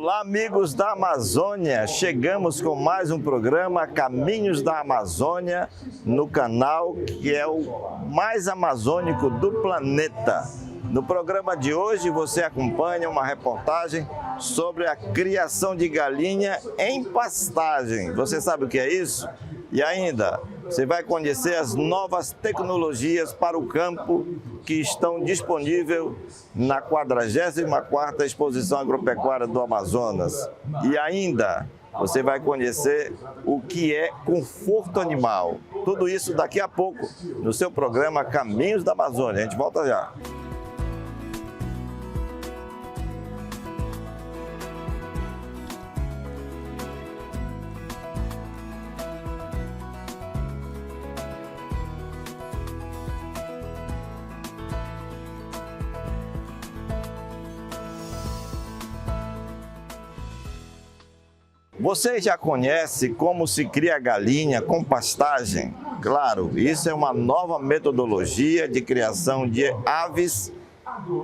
Olá, amigos da Amazônia! Chegamos com mais um programa Caminhos da Amazônia no canal que é o mais amazônico do planeta. No programa de hoje você acompanha uma reportagem sobre a criação de galinha em pastagem. Você sabe o que é isso? E ainda, você vai conhecer as novas tecnologias para o campo que estão disponíveis na 44ª Exposição Agropecuária do Amazonas. E ainda, você vai conhecer o que é conforto animal. Tudo isso daqui a pouco no seu programa Caminhos da Amazônia. A gente volta já. Você já conhece como se cria galinha com pastagem? Claro, isso é uma nova metodologia de criação de aves,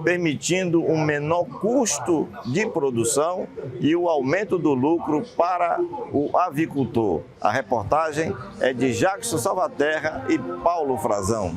permitindo um menor custo de produção e o aumento do lucro para o avicultor. A reportagem é de Jackson Salvaterra e Paulo Frazão.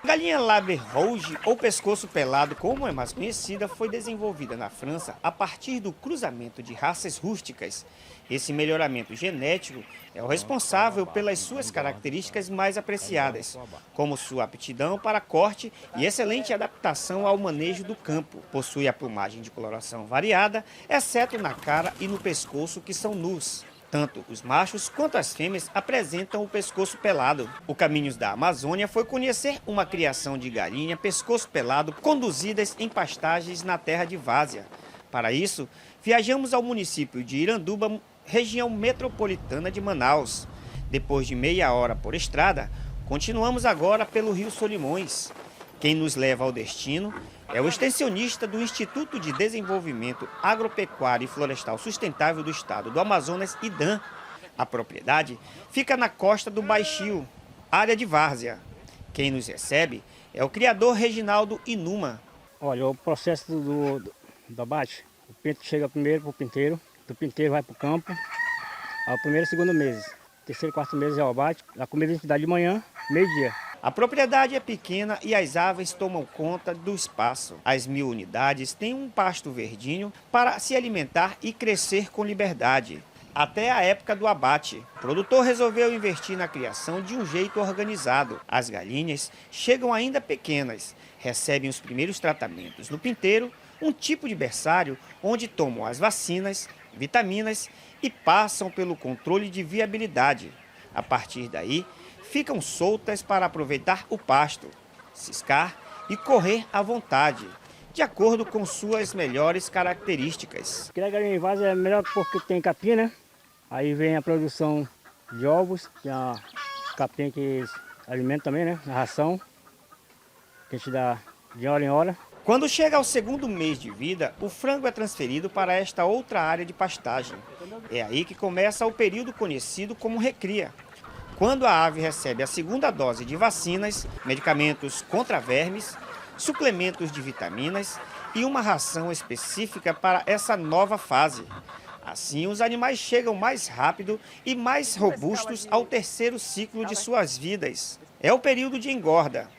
A galinha Labre Rouge, ou pescoço pelado, como é mais conhecida, foi desenvolvida na França a partir do cruzamento de raças rústicas. Esse melhoramento genético é o responsável pelas suas características mais apreciadas, como sua aptidão para corte e excelente adaptação ao manejo do campo. Possui a plumagem de coloração variada, exceto na cara e no pescoço, que são nus. Tanto os machos quanto as fêmeas apresentam o pescoço pelado. O Caminhos da Amazônia foi conhecer uma criação de galinha pescoço pelado conduzidas em pastagens na terra de Várzea. Para isso, viajamos ao município de Iranduba, região metropolitana de Manaus. Depois de meia hora por estrada, continuamos agora pelo Rio Solimões. Quem nos leva ao destino é o extensionista do Instituto de Desenvolvimento Agropecuário e Florestal Sustentável do Estado do Amazonas, IDAM. A propriedade fica na costa do Baixio, área de Várzea. Quem nos recebe é o criador Reginaldo Inuma. Olha, o processo do abate, o pinto chega primeiro para o pinteiro, do pinteiro vai para o campo, ao primeiro e segundo mês. Terceiro e quarto mês é o abate, a comida a gente dá de manhã, meio-dia. A propriedade é pequena e as aves tomam conta do espaço. As 1000 unidades têm um pasto verdinho para se alimentar e crescer com liberdade. Até a época do abate, o produtor resolveu investir na criação de um jeito organizado. As galinhas chegam ainda pequenas, recebem os primeiros tratamentos no pinteiro, um tipo de berçário onde tomam as vacinas, vitaminas e passam pelo controle de viabilidade. A partir daí, ficam soltas para aproveitar o pasto, ciscar e correr à vontade, de acordo com suas melhores características. Criar galinha em vaso é melhor porque tem capim, né? Aí vem a produção de ovos, que é a capim que alimenta também, né? A ração, que a gente dá de hora em hora. Quando chega ao segundo mês de vida, o frango é transferido para esta outra área de pastagem. É aí que começa o período conhecido como recria, quando a ave recebe a segunda dose de vacinas, medicamentos contra vermes, suplementos de vitaminas e uma ração específica para essa nova fase. Assim, os animais chegam mais rápido e mais robustos ao terceiro ciclo de suas vidas. É o período de engorda.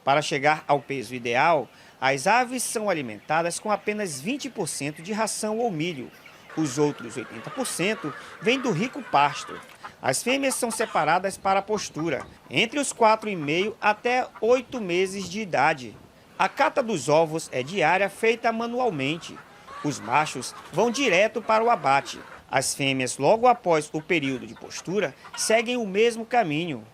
Para chegar ao peso ideal, as aves são alimentadas com apenas 20% de ração ou milho. Os outros 80% vêm do rico pasto. As fêmeas são separadas para a postura, entre os 4,5 até 8 meses de idade. A cata dos ovos é diária, feita manualmente. Os machos vão direto para o abate. As fêmeas, logo após o período de postura, seguem o mesmo caminho.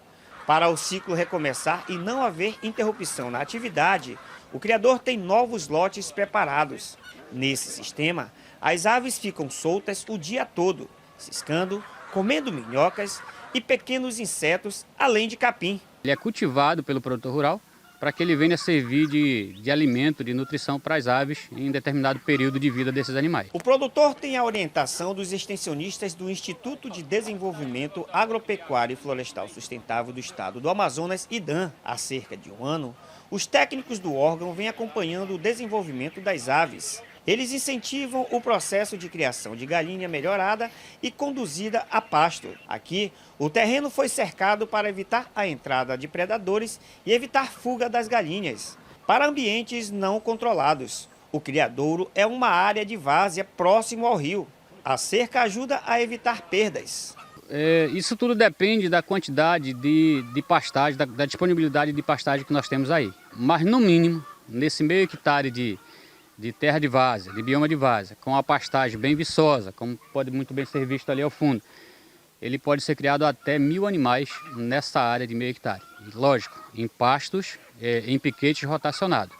Para o ciclo recomeçar e não haver interrupção na atividade, o criador tem novos lotes preparados. Nesse sistema, as aves ficam soltas o dia todo, ciscando, comendo minhocas e pequenos insetos, além de capim. Ele é cultivado pelo produtor rural para que ele venha servir de alimento, de nutrição para as aves em determinado período de vida desses animais. O produtor tem a orientação dos extensionistas do Instituto de Desenvolvimento Agropecuário e Florestal Sustentável do Estado do Amazonas, IDAM. Há cerca de um ano, Os técnicos do órgão vêm acompanhando o desenvolvimento das aves. Eles incentivam o processo de criação de galinha melhorada e conduzida a pasto. Aqui, o terreno foi cercado para evitar a entrada de predadores e evitar fuga das galinhas. Para ambientes não controlados, o criadouro é uma área de várzea próximo ao rio. A cerca ajuda a evitar perdas. Isso tudo depende da quantidade de pastagem, da disponibilidade de pastagem que nós temos aí. Mas, no mínimo, nesse meio hectare de terra de várzea, de bioma de várzea, com a pastagem bem viçosa, como pode muito bem ser visto ali ao fundo, ele pode ser criado até 1000 animais nessa área de meio hectare. E, lógico, em pastos, em piquetes rotacionados.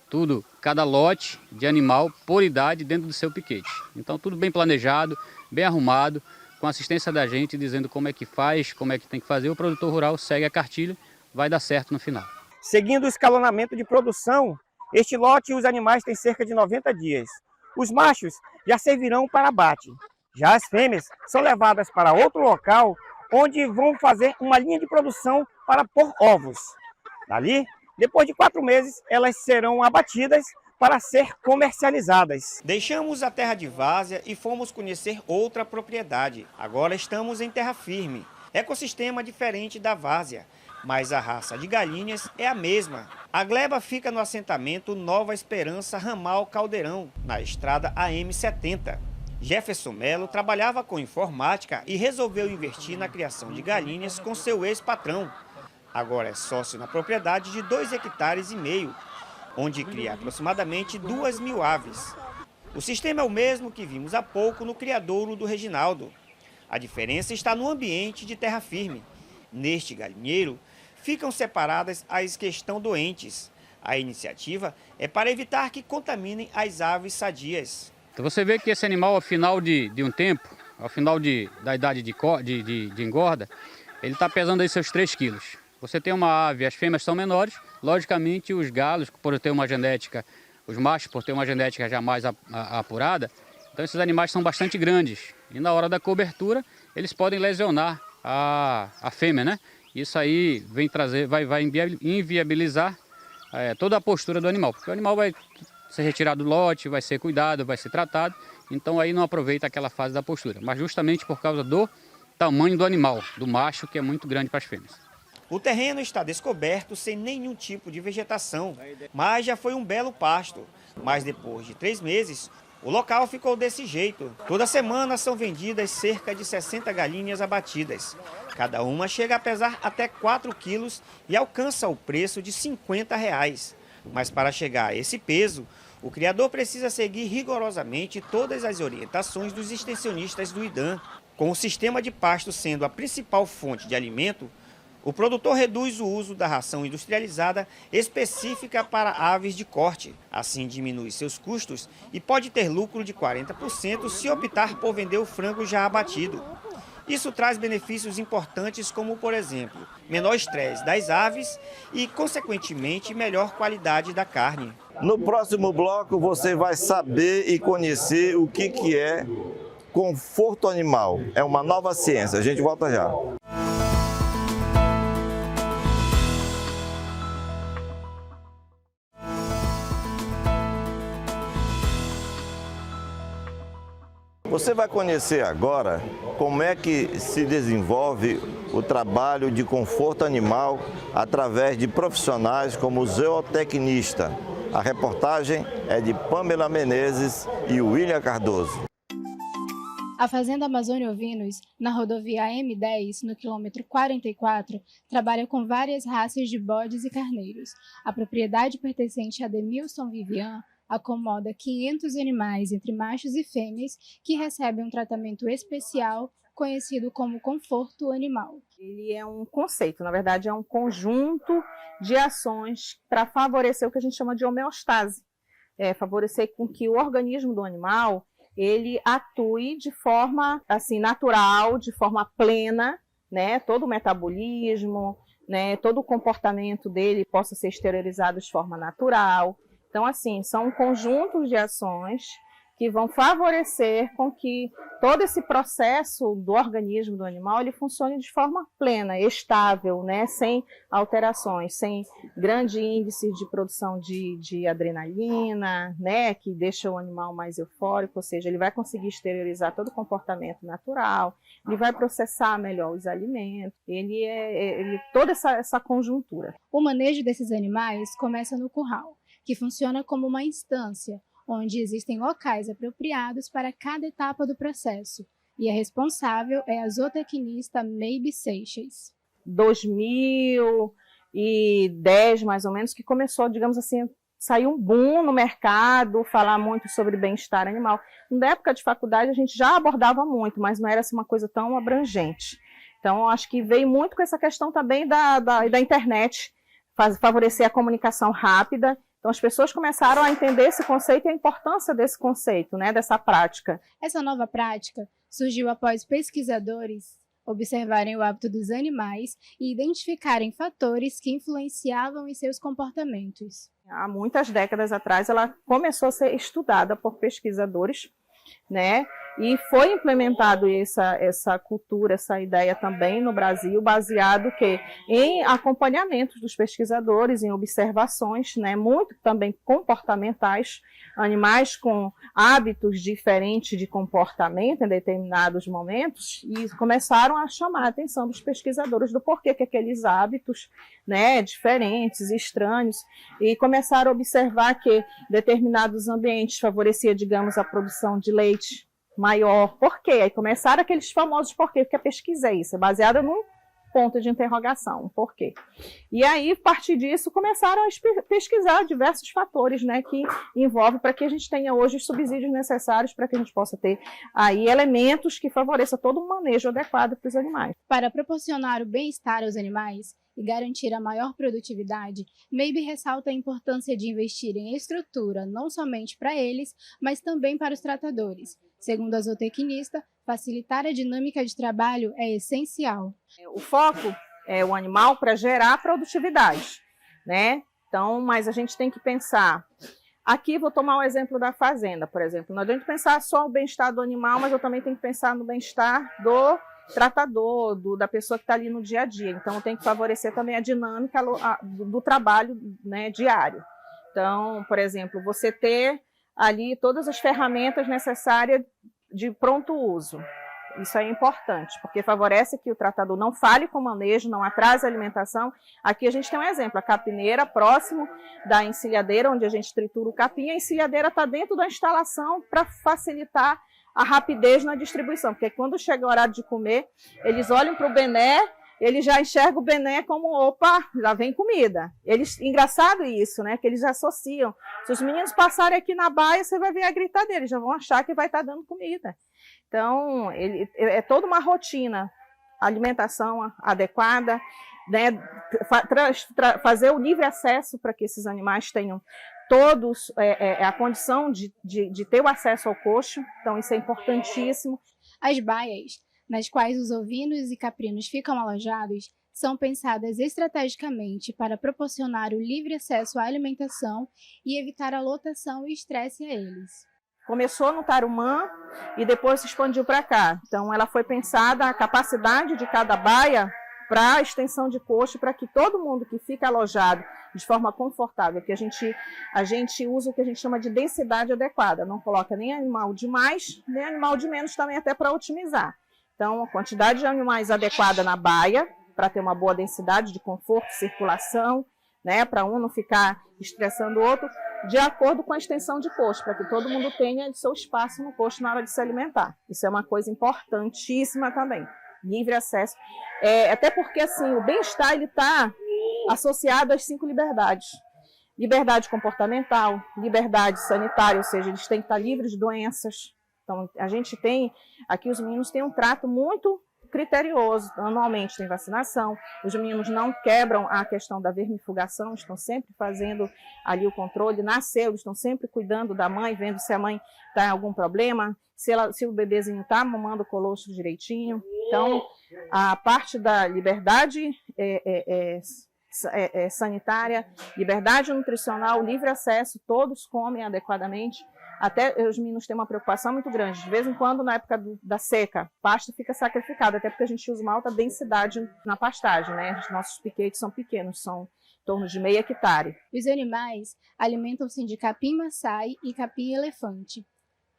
Tudo, cada lote de animal por idade dentro do seu piquete. Então, tudo bem planejado, bem arrumado, com assistência da gente, dizendo como é que faz, como é que tem que fazer. O produtor rural segue a cartilha, vai dar certo no final. Seguindo o escalonamento de produção, este lote e os animais têm cerca de 90 dias. Os machos já servirão para abate. Já as fêmeas são levadas para outro local, onde vão fazer uma linha de produção para pôr ovos. Dali, depois de 4 meses, elas serão abatidas para ser comercializadas. Deixamos a terra de várzea e fomos conhecer outra propriedade. Agora estamos em terra firme. Ecossistema diferente da várzea, mas a raça de galinhas é a mesma. A gleba fica no assentamento Nova Esperança Ramal Caldeirão, na estrada AM70. Jefferson Melo trabalhava com informática e resolveu investir na criação de galinhas com seu ex-patrão. Agora é sócio na propriedade de 2,5 hectares, onde cria aproximadamente 2.000 aves. O sistema é o mesmo que vimos há pouco no criadouro do Reginaldo. A diferença está no ambiente de terra firme. Neste galinheiro, ficam separadas as que estão doentes. A iniciativa é para evitar que contaminem as aves sadias. Então você vê que esse animal, ao final de um tempo, ao final da idade de engorda, ele está pesando aí seus 3 quilos. Você tem uma ave, as fêmeas são menores, logicamente os galos, por ter uma genética, os machos, por ter uma genética já mais apurada, então esses animais são bastante grandes. E na hora da cobertura, eles podem lesionar a fêmea, né? Isso aí vai inviabilizar toda a postura do animal, porque o animal vai ser retirado do lote, vai ser cuidado, vai ser tratado, então aí não aproveita aquela fase da postura, mas justamente por causa do tamanho do animal, do macho, que é muito grande para as fêmeas. O terreno está descoberto sem nenhum tipo de vegetação, mas já foi um belo pasto. Mas depois de 3 meses, o local ficou desse jeito. Toda semana são vendidas cerca de 60 galinhas abatidas. Cada uma chega a pesar até 4 quilos e alcança o preço de R$ 50. Mas para chegar a esse peso, o criador precisa seguir rigorosamente todas as orientações dos extensionistas do IDAM. Com o sistema de pasto sendo a principal fonte de alimento, o produtor reduz o uso da ração industrializada específica para aves de corte. Assim diminui seus custos e pode ter lucro de 40% se optar por vender o frango já abatido. Isso traz benefícios importantes como, por exemplo, menor estresse das aves e, consequentemente, melhor qualidade da carne. No próximo bloco você vai saber e conhecer o que é conforto animal. É uma nova ciência. A gente volta já. Você vai conhecer agora como é que se desenvolve o trabalho de conforto animal através de profissionais como o zootecnista. A reportagem é de Pamela Menezes e William Cardoso. A Fazenda Amazônia Ovinos, na rodovia AM10, no quilômetro 44, trabalha com várias raças de bodes e carneiros. A propriedade pertencente a Demilson Vivian acomoda 500 animais entre machos e fêmeas que recebem um tratamento especial conhecido como conforto animal. Ele é um conceito, na verdade é um conjunto de ações para favorecer o que a gente chama de homeostase, favorecer com que o organismo do animal ele atue de forma assim natural, de forma plena, né? Todo o metabolismo, né? Todo o comportamento dele possa ser exteriorizado de forma natural. Então, assim, são conjuntos de ações que vão favorecer com que todo esse processo do organismo do animal ele funcione de forma plena, estável, né? Sem alterações, sem grande índice de produção de adrenalina, né? Que deixa o animal mais eufórico, ou seja, ele vai conseguir exteriorizar todo o comportamento natural, ele vai processar melhor os alimentos, toda essa conjuntura. O manejo desses animais começa no curral, que funciona como uma instância, onde existem locais apropriados para cada etapa do processo, e a responsável é a zootecnista Maybe Seixas. 2010, mais ou menos, que começou, digamos assim, saiu um boom no mercado, falar muito sobre bem-estar animal. Na época de faculdade a gente já abordava muito, mas não era assim, uma coisa tão abrangente. Então, acho que veio muito com essa questão também da internet, favorecer a comunicação rápida. Então, as pessoas começaram a entender esse conceito e a importância desse conceito, né, dessa prática. Essa nova prática surgiu após pesquisadores observarem o hábito dos animais e identificarem fatores que influenciavam em seus comportamentos. Há muitas décadas atrás, ela começou a ser estudada por pesquisadores, né? E foi implementado essa cultura, essa ideia também no Brasil, baseado em acompanhamentos dos pesquisadores, em observações, né, muito também comportamentais, animais com hábitos diferentes de comportamento em determinados momentos, e começaram a chamar a atenção dos pesquisadores do porquê que aqueles hábitos, né, diferentes, estranhos, e começaram a observar que determinados ambientes favoreciam, digamos, a produção de leite maior. Por quê? Aí começaram aqueles famosos porquê, porque a pesquisa é isso, é baseada num ponto de interrogação, um porquê. E aí, a partir disso, começaram a pesquisar diversos fatores, né, que envolvem para que a gente tenha hoje os subsídios necessários para que a gente possa ter aí elementos que favoreçam todo um manejo adequado para os animais. Para proporcionar o bem-estar aos animais e garantir a maior produtividade, Maybe ressalta a importância de investir em estrutura, não somente para eles, mas também para os tratadores. Segundo a zootecnista, facilitar a dinâmica de trabalho é essencial. O foco é o animal para gerar produtividade, né? Então, mas a gente tem que pensar. Aqui vou tomar um exemplo da fazenda, por exemplo. Não adianta pensar só o bem-estar do animal, mas eu também tenho que pensar no bem-estar do tratador, da pessoa que está ali no dia a dia. Então, eu tenho que favorecer também a dinâmica do trabalho, né, diário. Então, por exemplo, você ter ali todas as ferramentas necessárias de pronto uso. Isso é importante, porque favorece que o tratador não falhe com o manejo, não atrase a alimentação. Aqui a gente tem um exemplo, a capineira próximo da encilhadeira, onde a gente tritura o capim, a encilhadeira está dentro da instalação para facilitar a rapidez na distribuição, porque quando chega o horário de comer, eles olham para o bené, eles já enxergam o bené como, opa, já vem comida. Engraçado isso, né, que eles associam. Se os meninos passarem aqui na baia, você vai ver a gritadeira, eles já vão achar que vai estar dando comida. Então, é toda uma rotina, alimentação adequada, né, fazer o livre acesso para que esses animais tenham todos a condição de ter o acesso ao coxo, então isso é importantíssimo. As baias, nas quais os ovinos e caprinos ficam alojados, são pensadas estrategicamente para proporcionar o livre acesso à alimentação e evitar a lotação e estresse a eles. Começou no Tarumã e depois se expandiu para cá. Então, ela foi pensada a capacidade de cada baia para a extensão de coxo, para que todo mundo que fica alojado de forma confortável, que a gente usa o que a gente chama de densidade adequada, não coloca nem animal de mais, nem animal de menos também, até para otimizar. Então, a quantidade de animais adequada na baia, para ter uma boa densidade de conforto, circulação, né, para um não ficar estressando o outro, de acordo com a extensão de coxo, para que todo mundo tenha seu espaço no coxo na hora de se alimentar. Isso é uma coisa importantíssima também, livre acesso. Até porque assim, o bem-estar está associado às 5 liberdades. Liberdade comportamental, liberdade sanitária, ou seja, eles têm que estar livres de doenças. Então, a gente tem, aqui os meninos têm um trato muito criterioso, anualmente tem vacinação, os meninos não quebram a questão da vermifugação, estão sempre fazendo ali o controle, nasceu, estão sempre cuidando da mãe, vendo se a mãe está em algum problema, se o bebezinho está mamando o colostro direitinho. Então, a parte da liberdade sanitária, liberdade nutricional, livre acesso, todos comem adequadamente. Até os meninos têm uma preocupação muito grande. De vez em quando, na época da seca, pasto fica sacrificado, até porque a gente usa uma alta densidade na pastagem, né? Nossos piquetes são pequenos, são em torno de meio hectare. Os animais alimentam-se de capim-maçai e capim-elefante,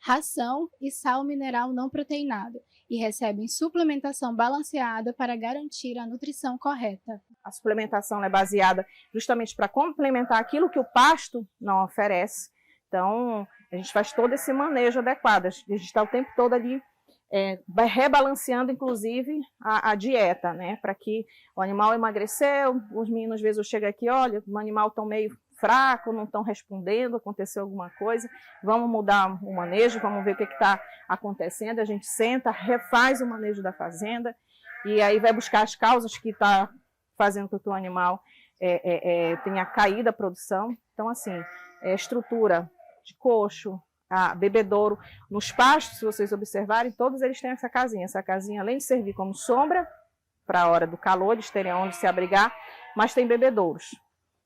ração e sal mineral não proteinado, e recebem suplementação balanceada para garantir a nutrição correta. A suplementação é baseada justamente para complementar aquilo que o pasto não oferece. Então, a gente faz todo esse manejo adequado. A gente está o tempo todo ali rebalanceando, inclusive, a dieta, né? Para que o animal emagreceu, os meninos, às vezes, eu chego aqui, olha, o animal está meio fraco, não estão respondendo, aconteceu alguma coisa, vamos mudar o manejo, vamos ver o que está acontecendo. A gente senta, refaz o manejo da fazenda, e aí vai buscar as causas que está fazendo com que o animal tenha caído a produção. Então, assim, estrutura de coxo, bebedouro. Nos pastos, se vocês observarem, todos eles têm essa casinha. Essa casinha, além de servir como sombra, para a hora do calor, eles terem onde se abrigar, mas tem bebedouros.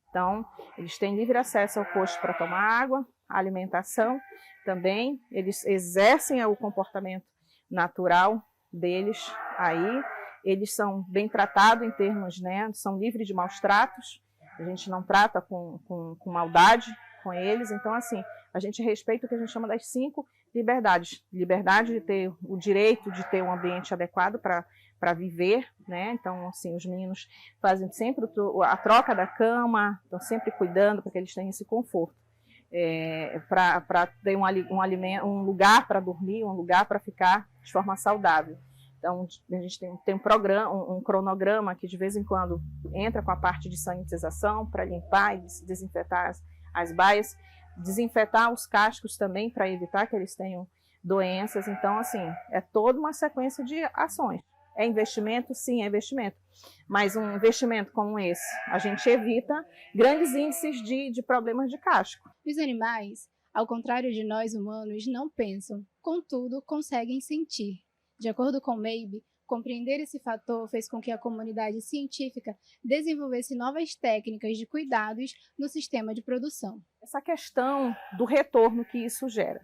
Então, eles têm livre acesso ao coxo para tomar água, a alimentação também. Eles exercem o comportamento natural deles aí. Eles são bem tratados em termos, né, são livres de maus tratos. A gente não trata com maldade com eles. Então, assim, a gente respeita o que a gente chama das 5 liberdades. Liberdade de ter o direito de ter um ambiente adequado para viver, né? Então, assim, os meninos fazem sempre a troca da cama, estão sempre cuidando para que eles tenham esse conforto. Para ter um lugar para dormir, um lugar para ficar de forma saudável. Então, a gente tem um cronograma que, de vez em quando, entra com a parte de sanitização para limpar e desinfetar as baias, desinfetar os cascos também para evitar que eles tenham doenças. Então, assim, é toda uma sequência de ações. É investimento? Sim, é investimento. Mas um investimento como esse, a gente evita grandes índices de problemas de casco. Os animais, ao contrário de nós humanos, não pensam, contudo, conseguem sentir. De acordo com Maybe, compreender esse fator fez com que a comunidade científica desenvolvesse novas técnicas de cuidados no sistema de produção. Essa questão do retorno que isso gera,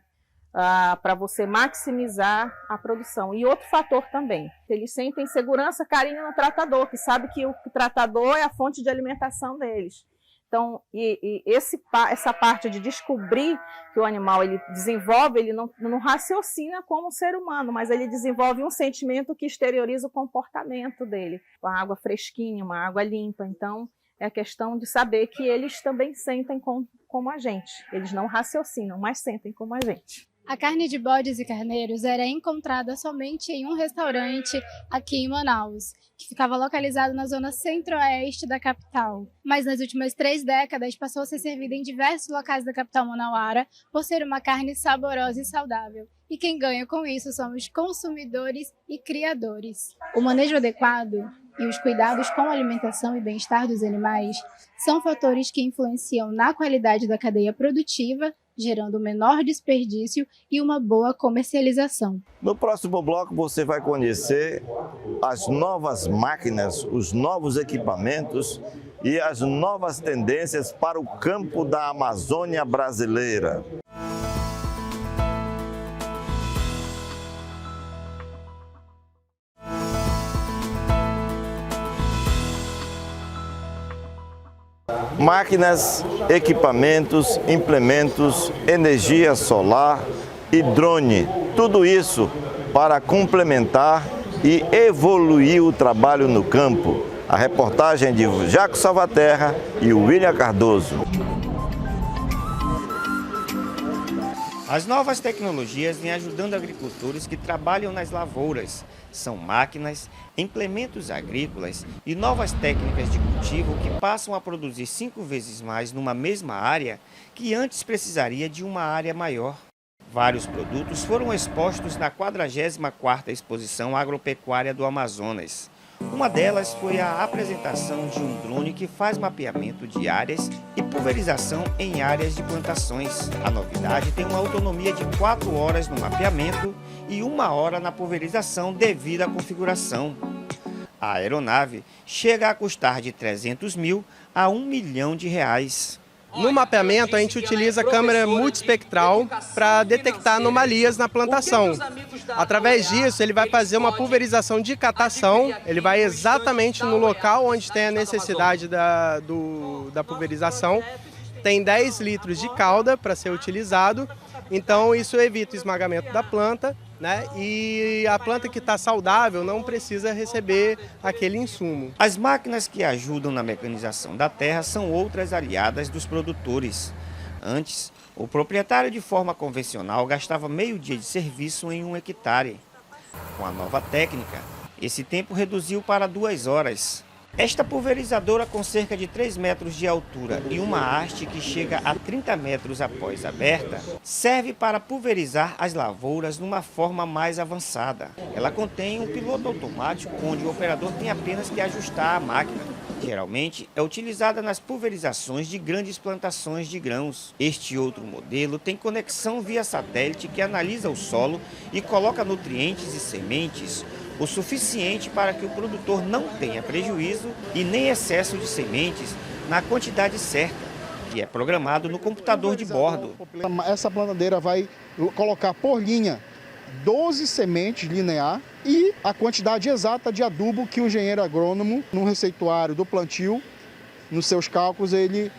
para você maximizar a produção. E outro fator também, eles sentem segurança, carinho no tratador, que sabe que o tratador é a fonte de alimentação deles. Então, essa parte de descobrir que o animal ele desenvolve, ele não raciocina como um ser humano, mas ele desenvolve um sentimento que exterioriza o comportamento dele. Uma água fresquinha, uma água limpa. Então, é a questão de saber que eles também sentem como a gente. Eles não raciocinam, mas sentem como a gente. A carne de bodes e carneiros era encontrada somente em um restaurante aqui em Manaus, que ficava localizado na zona centro-oeste da capital. Mas nas últimas 3 décadas passou a ser servida em diversos locais da capital manauara por ser uma carne saborosa e saudável. E quem ganha com isso são os consumidores e criadores. O manejo adequado e os cuidados com a alimentação e bem-estar dos animais são fatores que influenciam na qualidade da cadeia produtiva, gerando menor desperdício e uma boa comercialização. No próximo bloco você vai conhecer as novas máquinas, os novos equipamentos e as novas tendências para o campo da Amazônia brasileira. Máquinas, equipamentos, implementos, energia solar e drone. Tudo isso para complementar e evoluir o trabalho no campo. A reportagem de Jaco Salvaterra e William Cardoso. As novas tecnologias vêm ajudando agricultores que trabalham nas lavouras. São máquinas, implementos agrícolas e novas técnicas de cultivo que passam a produzir 5 vezes mais numa mesma área que antes precisaria de uma área maior. Vários produtos foram expostos na 44ª Exposição Agropecuária do Amazonas. Uma delas foi a apresentação de um drone que faz mapeamento de áreas e pulverização em áreas de plantações. A novidade tem uma autonomia de 4 horas no mapeamento e 1 hora na pulverização devido à configuração. A aeronave chega a custar de 300 mil a R$ 1 milhão. No mapeamento, a gente utiliza a câmera multiespectral para detectar anomalias na plantação. Através disso, ele vai fazer uma pulverização de catação, ele vai exatamente no local onde tem a necessidade da pulverização. Tem 10 litros de calda para ser utilizado, então isso evita o esmagamento da planta, né? E a planta que está saudável não precisa receber aquele insumo. As máquinas que ajudam na mecanização da terra são outras aliadas dos produtores. Antes, o proprietário de forma convencional gastava meio dia de serviço em 1 hectare. Com a nova técnica, esse tempo reduziu para 2 horas. Esta pulverizadora, com cerca de 3 metros de altura e uma haste que chega a 30 metros após aberta, serve para pulverizar as lavouras numa forma mais avançada. Ela contém um piloto automático onde o operador tem apenas que ajustar a máquina. Geralmente é utilizada nas pulverizações de grandes plantações de grãos. Este outro modelo tem conexão via satélite que analisa o solo e coloca nutrientes e sementes o suficiente para que o produtor não tenha prejuízo e nem excesso de sementes na quantidade certa, que é programado no computador de bordo. Essa plantadeira vai colocar por linha 12 sementes linear e a quantidade exata de adubo que o engenheiro agrônomo, no receituário do plantio, nos seus cálculos, ele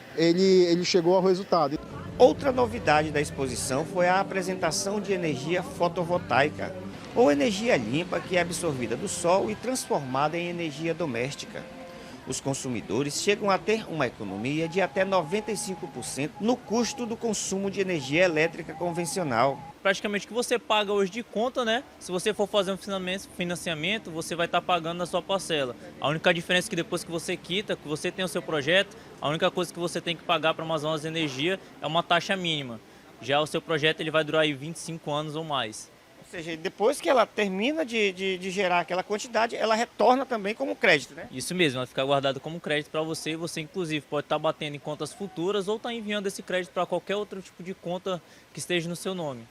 chegou ao resultado. Outra novidade da exposição foi a apresentação de energia fotovoltaica, ou energia limpa que é absorvida do sol e transformada em energia doméstica. Os consumidores chegam a ter uma economia de até 95% no custo do consumo de energia elétrica convencional. Praticamente o que você paga hoje de conta, né? Se você for fazer um financiamento, você vai estar pagando na sua parcela. A única diferença é que depois que você quita, que você tem o seu projeto, a única coisa que você tem que pagar para Amazonas Energia é uma taxa mínima. Já o seu projeto ele vai durar aí 25 anos ou mais. Ou seja, depois que ela termina de gerar aquela quantidade, ela retorna também como crédito, né? Isso mesmo, vai ficar guardado como crédito para você e você, inclusive, pode estar batendo em contas futuras ou estar enviando esse crédito para qualquer outro tipo de conta que esteja no seu nome.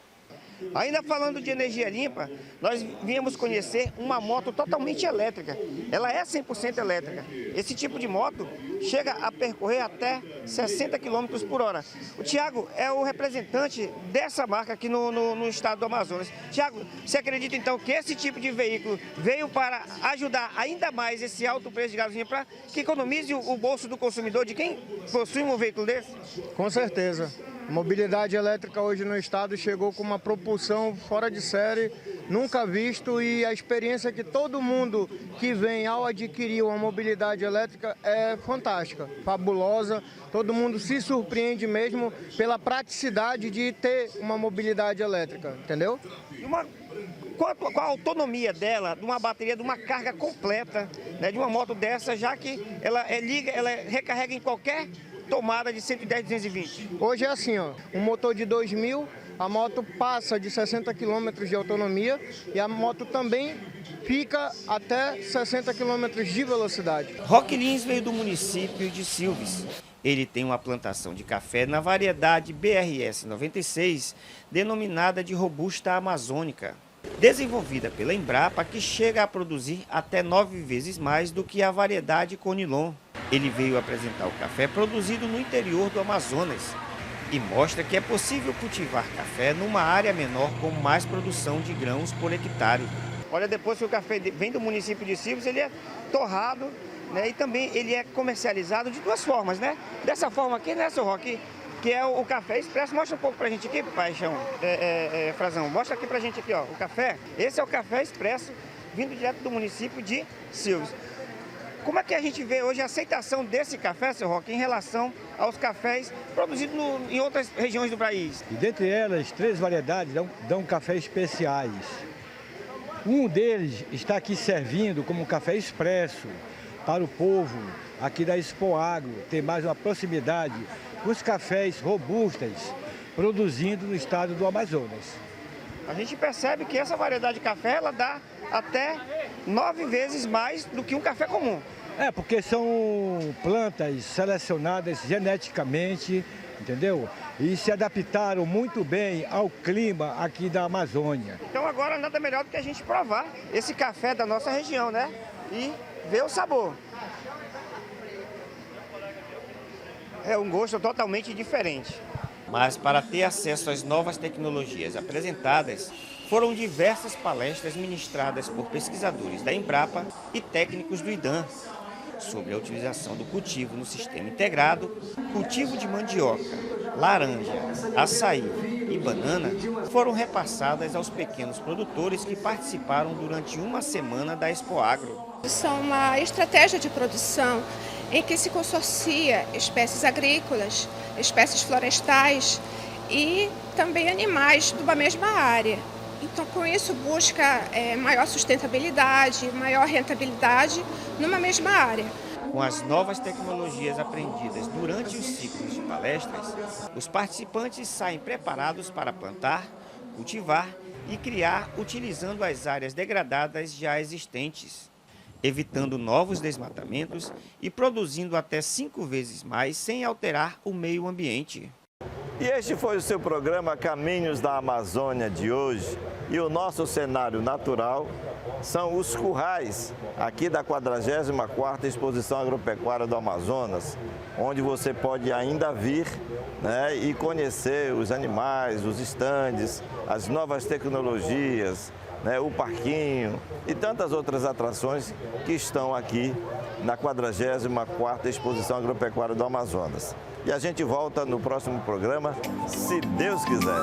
Ainda falando de energia limpa, nós viemos conhecer uma moto totalmente elétrica. Ela é 100% elétrica. Esse tipo de moto chega a percorrer até 60 km por hora. O Tiago é o representante dessa marca aqui no estado do Amazonas. Tiago, você acredita então que esse tipo de veículo veio para ajudar ainda mais esse alto preço de gasolina para que economize o bolso do consumidor, de quem possui um veículo desse? Com certeza. A mobilidade elétrica hoje no estado chegou com uma propulsão fora de série, nunca visto, e a experiência que todo mundo que vem ao adquirir uma mobilidade elétrica é fantástica, fabulosa. Todo mundo se surpreende mesmo pela praticidade de ter uma mobilidade elétrica, entendeu? Qual a autonomia dela, de uma bateria, de uma carga completa, né, de uma moto dessa, já que ela recarrega em qualquer tomada de 110, 220. Hoje é assim, ó, um motor de 2000, a moto passa de 60 km de autonomia e a moto também fica até 60 km de velocidade. Roque Lins veio do município de Silves. Ele tem uma plantação de café na variedade BRS 96, denominada de Robusta Amazônica, desenvolvida pela Embrapa, que chega a produzir até 9 vezes mais do que a variedade Conilon. Ele veio apresentar o café produzido no interior do Amazonas e mostra que é possível cultivar café numa área menor com mais produção de grãos por hectare. Olha, depois que o café vem do município de Silves, ele é torrado, né, e também ele é comercializado de 2 formas, né? Dessa forma aqui, né, seu Roque? Que é o café expresso. Mostra um pouco pra gente aqui, Paixão, Frazão. Mostra aqui pra gente aqui, ó, o café. Esse é o café expresso, vindo direto do município de Silves. Como é que a gente vê hoje a aceitação desse café, seu Roque, em relação aos cafés produzidos em outras regiões do país? E dentre elas, 3 variedades dão café especiais. Um deles está aqui servindo como café expresso para o povo aqui da Expo Agro, ter mais uma proximidade com os cafés robustas produzindo no estado do Amazonas. A gente percebe que essa variedade de café, ela dá até 9 vezes mais do que um café comum. Porque são plantas selecionadas geneticamente, entendeu? E se adaptaram muito bem ao clima aqui da Amazônia. Então agora nada melhor do que a gente provar esse café da nossa região, né? E ver o sabor. É um gosto totalmente diferente. Mas para ter acesso às novas tecnologias apresentadas, foram diversas palestras ministradas por pesquisadores da Embrapa e técnicos do IDAM sobre a utilização do cultivo no sistema integrado, cultivo de mandioca, laranja, açaí e banana foram repassadas aos pequenos produtores que participaram durante uma semana da Expoagro. São uma estratégia de produção em que se consorcia espécies agrícolas, espécies florestais e também animais de uma mesma área. Então, com isso, busca maior sustentabilidade, maior rentabilidade numa mesma área. Com as novas tecnologias aprendidas durante os ciclos de palestras, os participantes saem preparados para plantar, cultivar e criar utilizando as áreas degradadas já existentes, evitando novos desmatamentos e produzindo até 5 vezes mais sem alterar o meio ambiente. E este foi o seu programa Caminhos da Amazônia de hoje. E o nosso cenário natural são os currais, aqui da 44ª Exposição Agropecuária do Amazonas, onde você pode ainda vir, né, e conhecer os animais, os estandes, as novas tecnologias, né, o parquinho e tantas outras atrações que estão aqui na 44ª Exposição Agropecuária do Amazonas. E a gente volta no próximo programa, se Deus quiser.